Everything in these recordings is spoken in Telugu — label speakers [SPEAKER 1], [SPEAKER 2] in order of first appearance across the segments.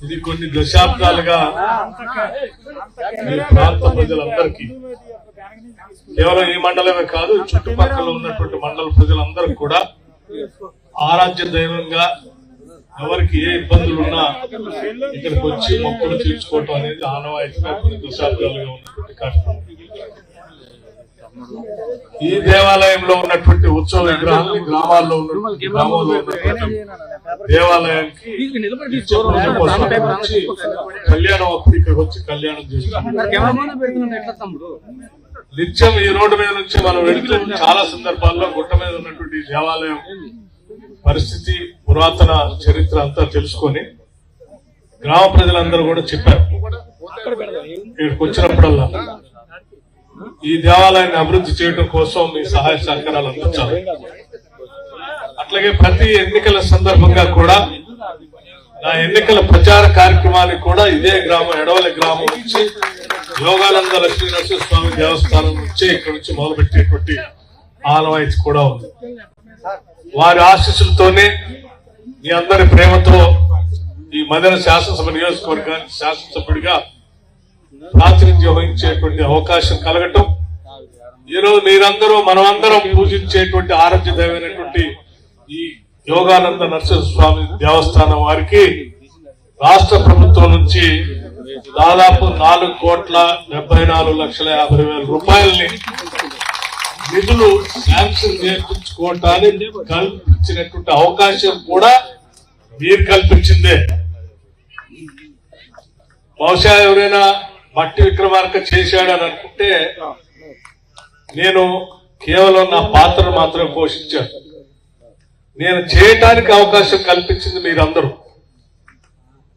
[SPEAKER 1] ఇది కొన్ని దశాబ్దాలుగా ప్రాంత ప్రజలందరికీ కేవలం ఈ మండలమే కాదు చుట్టుపక్కల ఉన్నటువంటి మండల ప్రజలందరికీ కూడా ఆరాధ్య దైవంగా ఎవరికి ఏ ఇబ్బందులున్నా ఇక్కడికి వచ్చి మొక్కులు తీర్చుకోవటం అనేది ఆనవాయితీగా కొన్ని దశాబ్దాలుగా ఉన్నటువంటి కార్యక్రమం. ఈ దేవాలయంలో ఉన్నటువంటి ఉత్సవ విగ్రహాన్ని గ్రామాల్లో ఉన్నటువంటి దేవాలయానికి కళ్యాణం అప్పుడు ఇక్కడికి వచ్చి కళ్యాణం చేస్తున్నాం. నిత్యం ఈ రోడ్డు మీద నుంచి మనం వెళుతూ చాలా సందర్భాల్లో గుట్ట మీద ఉన్నటువంటి దేవాలయం పరిస్థితి పురాతన చరిత్ర అంతా తెలుసుకొని గ్రామ ప్రజలందరూ కూడా చెప్పారు. ఇక్కడికి వచ్చినప్పుడల్లా ఈ దేవాలయాన్ని అభివృద్ధి చేయడం కోసం మీ సహాయ సహకారాలు అందించాలి. అట్లాగే ప్రతి ఎన్నికల సందర్భంగా కూడా నా ఎన్నికల ప్రచార కార్యక్రమానికి కూడా ఇదే గ్రామం ఎడవలి గ్రామం నుంచి యోగానంద లక్ష్మీనరసింహస్వామి దేవస్థానం నుంచి ఇక్కడ నుంచి మొదలుపెట్టేటువంటి ఆనవాయితీ కూడా ఉంది. వారి ఆశీస్సులతోనే మీ అందరి ప్రేమతో ఈ మదన శాసనసభ నియోజకవర్గానికి శాసనసభ్యుడిగా ప్రాతినిధ్యం వహించేటువంటి అవకాశం కలగటం, ఈరోజు మీరందరూ మనమందరం పూజించేటువంటి ఆరాధ్య దైవమైనటువంటి ఈ యోగానంద నరసింహస్వామి దేవస్థానం వారికి రాష్ట్ర ప్రభుత్వం నుంచి దాదాపు 4,74,50,000 రూపాయలని నిధులు శాంక్షన్ చేయించుకోవటానికి కల్పించినటువంటి అవకాశం కూడా మీరు కల్పించిందే. బహుశా ఎవరైనా మట్టి విక్రమార్క చేశాడని అనుకుంటే నేను కేవలం నా పాత్రను మాత్రమే పోషించాను. నేను చేయటానికి అవకాశం కల్పించింది మీరందరూ.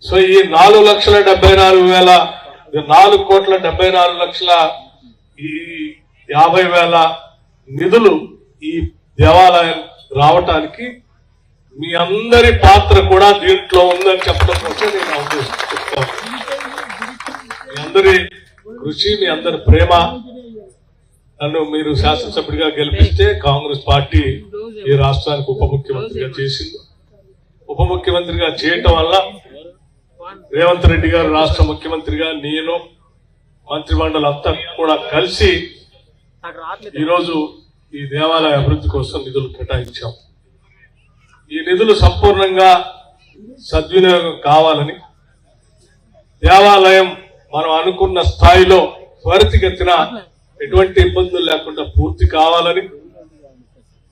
[SPEAKER 1] సో ఈ 4,74,50,000 నిధులు ఈ దేవాలయం రావటానికి మీ అందరి పాత్ర కూడా దీంట్లో ఉందని చెప్పడం కోసం నేను చెప్తాను. మీ అందరి కృషి, మీ అందరి ప్రేమ, నన్ను మీరు శాసనసభ్యుడిగా గెలిపిస్తే కాంగ్రెస్ పార్టీ ఈ రాష్ట్రానికి ఉప ముఖ్యమంత్రిగా చేసింది. ఉప ముఖ్యమంత్రిగా చేయటం వల్ల రేవంత్ రెడ్డి గారు రాష్ట్ర ముఖ్యమంత్రిగా, నేను మంత్రిమండలి అంతా కూడా కలిసి ఈరోజు ఈ దేవాలయ అభివృద్ధి కోసం నిధులు కేటాయించాం. ఈ నిధులు సంపూర్ణంగా సద్వినియోగం కావాలని, దేవాలయం మనం అనుకున్న స్థాయిలో త్వరితగతిన ఎటువంటి ఇబ్బందులు లేకుండా పూర్తి కావాలని,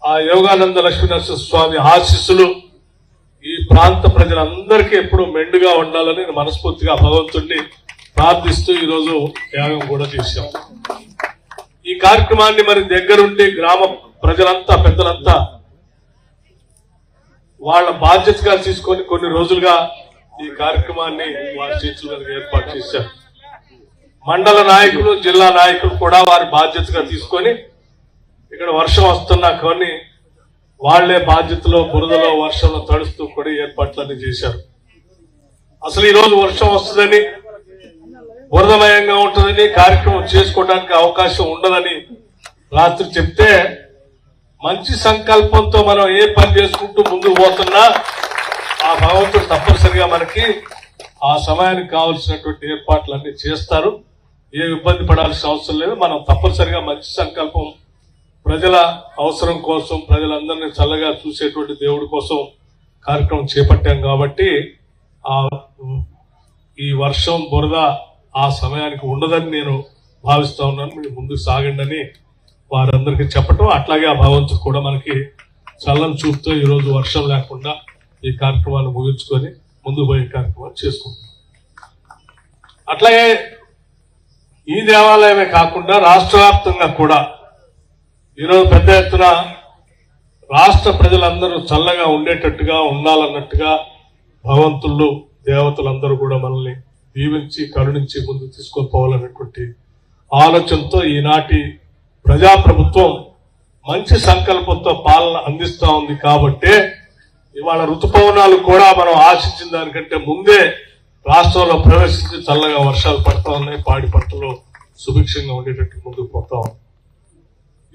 [SPEAKER 1] ఆ యోగానంద లక్ష్మీనరసింహస్వామి ఆశీస్సులు ఈ ప్రాంత ప్రజలందరికీ ఎప్పుడు మెండుగా ఉండాలని మనస్ఫూర్తిగా భగవంతుడిని ప్రార్థిస్తూ ఈరోజు త్యాగం కూడా చేశాం. ఈ కార్యక్రమాన్ని మరి దగ్గరుండి గ్రామ ప్రజలంతా, పెద్దలంతా వాళ్ళ బాధ్యతగా తీసుకొని కొన్ని రోజులుగా ఈ కార్యక్రమాన్ని వారి చేతుల మీద ఏర్పాటు చేశారు. మండల నాయకులు, జిల్లా నాయకులు కూడా వారి బాధ్యతగా తీసుకొని ఇక్కడ వర్షం వస్తున్నా కొన్ని వాళ్లే బాధ్యతలో బురదలో వర్షంలో తడుస్తూ కూడా ఏర్పాట్లన్నీ చేశారు. అసలు ఈ రోజు వర్షం వస్తుందని, బురదమయంగా ఉంటుందని, కార్యక్రమం చేసుకోవడానికి అవకాశం ఉండదని రాత్రి చెప్తే, మంచి సంకల్పంతో మనం ఏ పని చేసుకుంటూ ముందుకు పోతున్నా ఆ భగవంతుడు తప్పనిసరిగా మనకి ఆ సమయానికి కావాల్సినటువంటి ఏర్పాట్లన్నీ చేస్తారు. ఏ ఇబ్బంది పడాల్సిన అవసరం లేదు. మనం తప్పనిసరిగా మంచి సంకల్పం, ప్రజల అవసరం కోసం, ప్రజలందరినీ చల్లగా చూసేటువంటి దేవుడి కోసం కార్యక్రమం చేపట్టాం కాబట్టి ఈ వర్షం, బురద ఆ సమయానికి ఉండదని నేను భావిస్తా ఉన్నాను. మీరు ముందుకు సాగండి అని వారందరికీ చెప్పటం, అట్లాగే ఆ భగవంతుడు కూడా మనకి చల్లని చూపుతో ఈరోజు వర్షం లేకుండా ఈ కార్యక్రమాన్ని ముగించుకొని ముందుకు పోయే కార్యక్రమాలు చేసుకుంటాం. అట్లాగే ఈ దేవాలయమే కాకుండా రాష్ట్ర వ్యాప్తంగా కూడా ఈరోజు పెద్ద ఎత్తున రాష్ట్ర ప్రజలందరూ చల్లగా ఉండేటట్టుగా, ఉండాలన్నట్టుగా భగవంతుళ్ళు, దేవతలందరూ కూడా మనల్ని దీవించి కరుణించి ముందుకు తీసుకొని పోవాలన్నటువంటి ఆలోచనతో ఈనాటి ప్రజాప్రభుత్వం మంచి సంకల్పంతో పాలన అందిస్తా ఉంది. కాబట్టే ఇవాళ ఋతుపవనాలు కూడా మనం ఆశించిన దానికంటే ముందే రాష్ట్రంలో ప్రవేశించి చల్లగా వర్షాలు పడతా ఉన్నాయి. పాడి పంటలు సుభిక్షంగా ఉండేటట్టు ముందుకు పోతా ఉంది.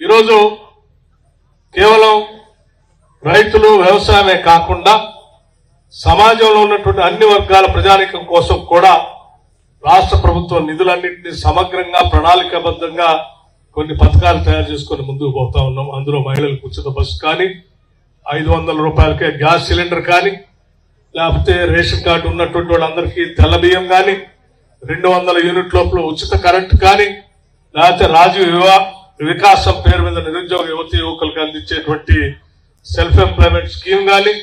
[SPEAKER 1] ఈరోజు కేవలం రైతులు, వ్యవసాయమే కాకుండా సమాజంలో ఉన్నటువంటి అన్ని వర్గాల ప్రజానీకం కోసం కూడా రాష్ట్ర ప్రభుత్వం నిధులన్నింటినీ సమగ్రంగా ప్రణాళికాబద్ధంగా కొన్ని పథకాలు తయారు చేసుకుని ముందుకు పోతా ఉన్నాం. అందులో మహిళలకు ఉచిత బస్సు కానీ, 500 రూపాయలకే గ్యాస్ సిలిండర్ కానీ, లేకపోతే రేషన్ కార్డు ఉన్నటువంటి వాళ్ళందరికీ తెల్ల బియ్యం కానీ, 200 యూనిట్ లోపల ఉచిత కరెంట్ కానీ, లేకపోతే రాజీవ్ వికాసం పేరు మీద నిరుద్యోగ యువతి యువకులకు అందించేటువంటి సెల్ఫ్ ఎంప్లాయ్మెంట్ స్కీమ్ కానీ,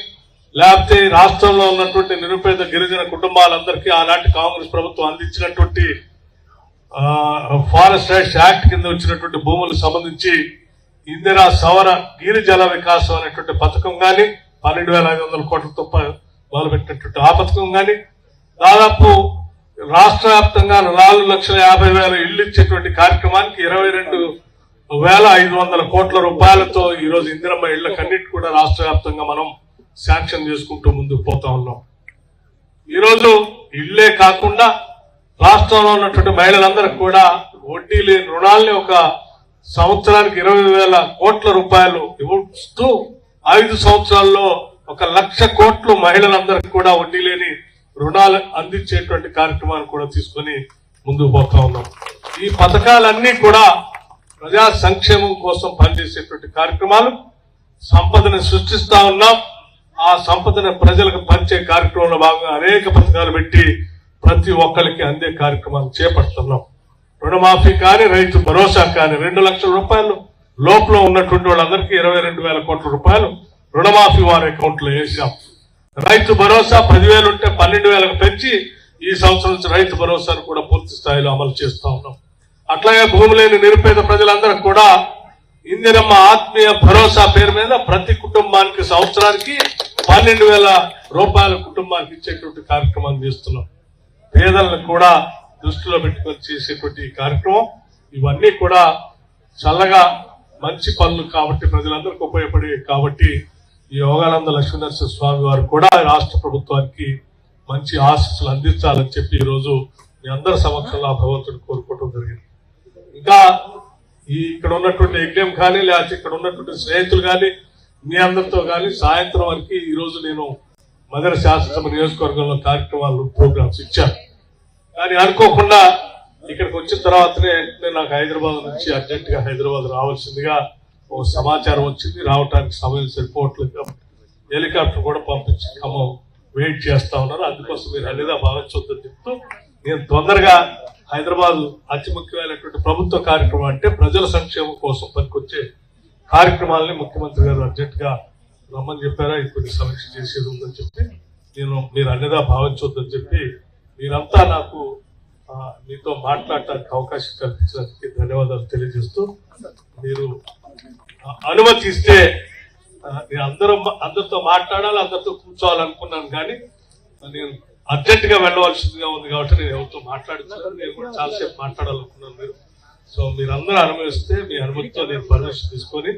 [SPEAKER 1] లేకపోతే రాష్ట్రంలో ఉన్నటువంటి నిరుపేద గిరిజన కుటుంబాలందరికీ ఆనాటి కాంగ్రెస్ ప్రభుత్వం అందించినటువంటి ఫారెస్ట్ రైట్స్ యాక్ట్ కింద వచ్చినటువంటి భూములకు సంబంధించి ఇందిరా సవర గిరిజన వికాసం అనేటువంటి పథకం కానీ, 12,500 కోట్లతో మొదలుపెట్టినటువంటి ఆ పథకం కానీ, దాదాపు రాష్ట్ర వ్యాప్తంగా 4,50,000 ఇళ్లు ఇచ్చేటువంటి కార్యక్రమానికి 22,500 కోట్ల రూపాయలతో ఈ రోజు ఇందిరమ్మ ఇళ్లకన్నిటి కూడా రాష్ట్ర వ్యాప్తంగా మనం శాంక్షన్ చేసుకుంటూ ముందుకు పోతా ఉన్నాం. ఈరోజు ఇళ్లే కాకుండా రాష్ట్రంలో ఉన్నటువంటి మహిళలందరికీ కూడా వడ్డీ లేని రుణాలని ఒక సంవత్సరానికి 20,000 కోట్ల రూపాయలు ఇస్తూ 5 సంవత్సరాల్లో 1,00,000 కోట్లు మహిళలందరికీ కూడా వడ్డీ లేని రుణాలు అందించేటువంటి కార్యక్రమాన్ని కూడా తీసుకొని ముందుకు పోతా ఉన్నాం. ఈ పథకాలన్నీ కూడా ప్రజా సంక్షేమం కోసం పనిచేసేటువంటి కార్యక్రమాలు. సంపదను సృష్టిస్తా ఉన్నాం. ఆ సంపదను ప్రజలకు పంచే కార్యక్రమంలో భాగంగా అనేక పథకాలు పెట్టి ప్రతి ఒక్కరికి అందే కార్యక్రమాలు చేపడుతున్నాం. రుణమాఫీ కానీ, రైతు భరోసా కానీ, 2 లక్షల రూపాయలు లోపల ఉన్నటువంటి వాళ్ళందరికీ 22,000 కోట్ల రూపాయలు రుణమాఫీ వారి అకౌంట్ లో వేసాం. రైతు భరోసా 10,000 ఉంటే 12,000 పెంచి ఈ సంవత్సరం నుంచి రైతు భరోసాను కూడా పూర్తి స్థాయిలో అమలు చేస్తా ఉన్నాం. అట్లాగే భూమి లేని నిరుపేద ప్రజలందరూ కూడా ఇందిరమ్మ ఆత్మీయ భరోసా పేరు మీద ప్రతి కుటుంబానికి సంవత్సరానికి 12,000 రూపాయల కుటుంబానికి ఇచ్చేటువంటి కార్యక్రమాన్ని చేస్తున్నాం. పేదలను కూడా దృష్టిలో పెట్టుకొని చేసేటువంటి కార్యక్రమం. ఇవన్నీ కూడా చల్లగా మంచి పనులు కాబట్టి, ప్రజలందరికీ ఉపయోగపడేవి కాబట్టి ఈ యోగానంద లక్ష్మీనరసింహ స్వామి వారు కూడా రాష్ట్ర ప్రభుత్వానికి మంచి ఆశీస్సులు అందించాలని చెప్పి ఈ రోజు మీ అందరి సమక్షంలో ఆ భగవంతుడు కోరుకోవడం జరిగింది. ఇంకా ఇక్కడ ఉన్నటువంటి యజ్ఞం కానీ, లేకపోతే ఇక్కడ ఉన్నటువంటి స్నేహితులు కానీ, మీ అందరితో కానీ సాయంత్రం వరకు ఈ రోజు నేను మదర్ శాసనసభ నియోజకవర్గంలో కార్యక్రమాలు ప్రోగ్రామ్స్ ఇచ్చాను. కానీ అనుకోకుండా ఇక్కడికి వచ్చిన తర్వాతనే నాకు హైదరాబాద్ నుంచి అర్జెంట్ గా హైదరాబాద్ రావాల్సిందిగా ఒక సమాచారం వచ్చింది. రావడానికి సమయం సరిపోవట్లేదు కాబట్టి హెలికాప్టర్ కూడా పంపించి ఖమ్మం వెయిట్ చేస్తా ఉన్నారు. అందుకోసం మీరు అన్నిదా భావించొద్దని చెప్తూ నేను తొందరగా హైదరాబాద్ అతి ముఖ్యమైనటువంటి ప్రభుత్వ కార్యక్రమం అంటే ప్రజల సంక్షేమం కోసం పనికొచ్చే కార్యక్రమాలని ముఖ్యమంత్రి గారు అర్జెంట్ గా రమ్మని చెప్పారా, ఇప్పుడు సమీక్ష చేసేది ఉందని చెప్పి మీరు అన్నిదా భావించొద్దని చెప్పి మీరంతా నాకు మీతో మాట్లాడటానికి అవకాశం కల్పించడానికి ధన్యవాదాలు తెలియజేస్తూ, మీరు అనుమతి ఇస్తే నేను అందరితో మాట్లాడాలి, అందరితో కూర్చోవాలనుకున్నాను. కానీ నేను అర్జెంట్ గా వెళ్ళవలసిందిగా ఉంది కాబట్టి నేను ఎవరితో మాట్లాడించాను. నేను కూడా చాలాసేపు మాట్లాడాలనుకున్నాను. సో మీరందరూ అనుమతిస్తే మీ అనుమతితో నేను పర్మిషన్ తీసుకొని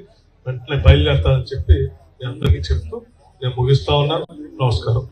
[SPEAKER 1] వెంటనే బయలుదేరుతానని చెప్పి మీ అందరికీ చెప్తూ నేను ముగిస్తా ఉన్నాను. నమస్కారం.